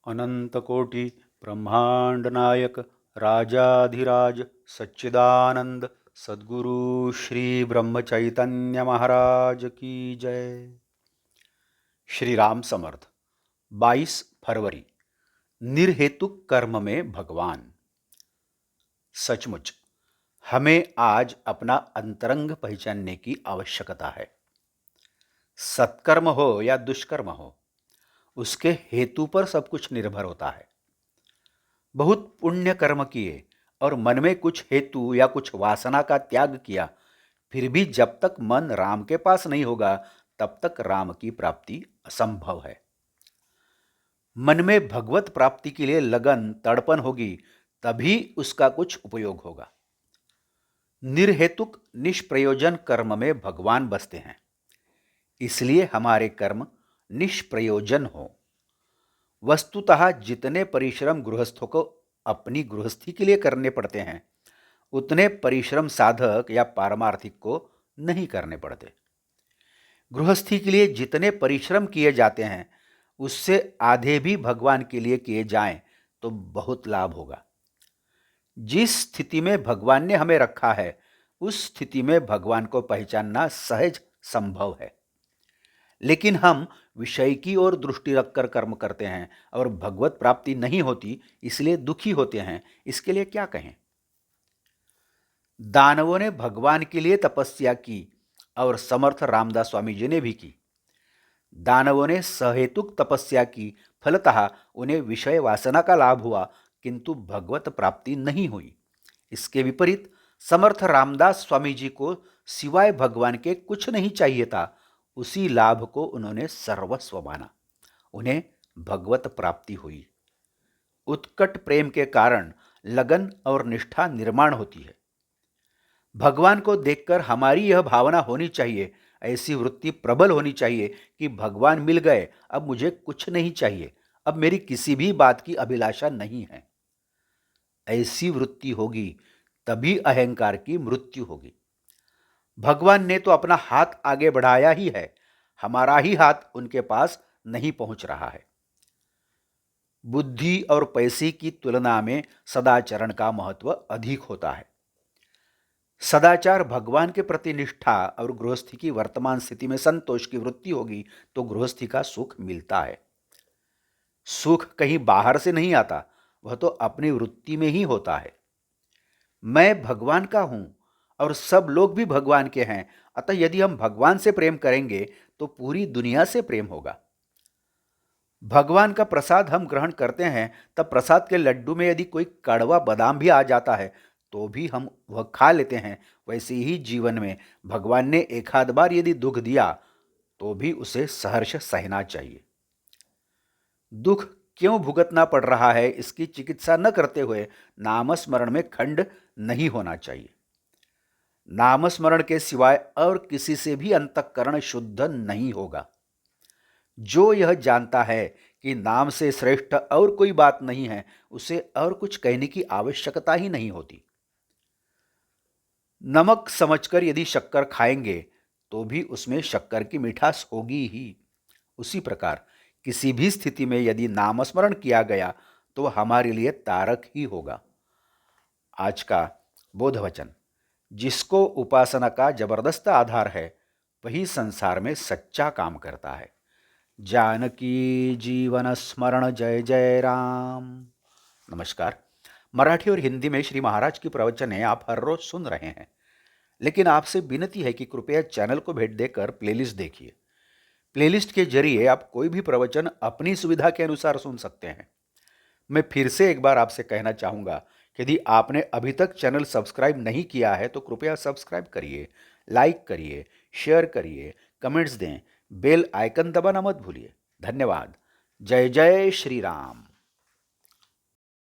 अनंतकोटि ब्रह्मांड नायक राजाधिराज सच्चिदानंद सद्गुरु श्री ब्रह्म चैतन्य महाराज की जय। श्री राम समर्थ। 22 फरवरी। निर्हेतुक कर्म में भगवान। सचमुच हमें आज अपना अंतरंग पहचानने की आवश्यकता है। सत्कर्म हो या दुष्कर्म हो, उसके हेतु पर सब कुछ निर्भर होता है। बहुत पुण्य कर्म किए और मन में कुछ हेतु या कुछ वासना का त्याग किया, फिर भी जब तक मन राम के पास नहीं होगा तब तक राम की प्राप्ति असंभव है। मन में भगवत प्राप्ति के लिए लगन तड़पन होगी, तभी उसका कुछ उपयोग होगा। निर्हेतुक निष्प्रयोजन कर्म में भगवान बसते हैं, इसलिए हमारे कर्म निष्प्रयोजन हो। वस्तुतः जितने परिश्रम गृहस्थों को अपनी गृहस्थी के लिए करने पड़ते हैं, उतने परिश्रम साधक या पारमार्थिक को नहीं करने पड़ते। गृहस्थी के लिए जितने परिश्रम किए जाते हैं, उससे आधे भी भगवान के लिए किए जाएं तो बहुत लाभ होगा। जिस स्थिति में भगवान ने हमें रखा है, उस स्थिति में भगवान को पहचानना सहज संभव है। लेकिन हम विषय की ओर दृष्टि रखकर कर्म करते हैं और भगवत प्राप्ति नहीं होती, इसलिए दुखी होते हैं। इसके लिए क्या कहें? दानवों ने भगवान के लिए तपस्या की और समर्थ रामदास स्वामी जी ने भी की। दानवों ने सहेतुक तपस्या की, फलतः उन्हें विषय वासना का लाभ हुआ, किंतु भगवत प्राप्ति नहीं हुई। इसके विपरीत समर्थ रामदास स्वामी जी को सिवाय भगवान के कुछ नहीं चाहिए था, उसी लाभ को उन्होंने सर्वस्व माना। उन्हें भगवत प्राप्ति हुई। उत्कट प्रेम के कारण लगन और निष्ठा निर्माण होती है। भगवान को देखकर हमारी यह भावना होनी चाहिए, ऐसी वृत्ति प्रबल होनी चाहिए कि भगवान मिल गए, अब मुझे कुछ नहीं चाहिए, अब मेरी किसी भी बात की अभिलाषा नहीं है। ऐसी वृत्ति होगी तभी अहंकार की मृत्यु होगी। भगवान ने तो अपना हाथ आगे बढ़ाया ही है, हमारा ही हाथ उनके पास नहीं पहुंच रहा है। बुद्धि और पैसे की तुलना में सदाचरण का महत्व अधिक होता है। सदाचार भगवान के प्रति निष्ठा और गृहस्थी की वर्तमान स्थिति में संतोष की वृत्ति होगी तो गृहस्थी का सुख मिलता है। सुख कहीं बाहर से नहीं आता, वह तो अपनी वृत्ति में ही होता है। मैं भगवान का हूं और सब लोग भी भगवान के हैं, अतः यदि हम भगवान से प्रेम करेंगे तो पूरी दुनिया से प्रेम होगा। भगवान का प्रसाद हम ग्रहण करते हैं, तब प्रसाद के लड्डू में यदि कोई कड़वा बादाम भी आ जाता है तो भी हम वह खा लेते हैं। वैसे ही जीवन में भगवान ने एक आध बार यदि दुख दिया तो भी उसे सहर्ष सहना चाहिए। दुख क्यों भुगतना पड़ रहा है, इसकी चिकित्सा न करते हुए नामस्मरण में खंड नहीं होना चाहिए। नामस्मरण के सिवाय और किसी से भी अंतःकरण शुद्ध नहीं होगा। जो यह जानता है कि नाम से श्रेष्ठ और कोई बात नहीं है, उसे और कुछ कहने की आवश्यकता ही नहीं होती। नमक समझकर यदि शक्कर खाएंगे तो भी उसमें शक्कर की मिठास होगी ही। उसी प्रकार किसी भी स्थिति में यदि नामस्मरण किया गया तो हमारे लिए तारक ही होगा। आज का बोध वचन। जिसको उपासना का जबरदस्त आधार है, वही संसार में सच्चा काम करता है। जानकी जीवन स्मरण जय जय राम। नमस्कार। मराठी और हिंदी में श्री महाराज की प्रवचनें आप हर रोज सुन रहे हैं, लेकिन आपसे विनती है कि कृपया चैनल को भेंट देकर प्लेलिस्ट देखिए। प्लेलिस्ट के जरिए आप कोई भी प्रवचन अपनी सुविधा के अनुसार सुन सकते हैं। मैं फिर से एक बार आपसे कहना चाहूँगा कि यदि आपने अभी तक चैनल सब्सक्राइब नहीं किया है तो कृपया सब्सक्राइब करिए, लाइक करिए, शेयर करिए, कमेंट्स दें, बेल आइकन दबाना मत भूलिए। धन्यवाद। जय जय श्री राम।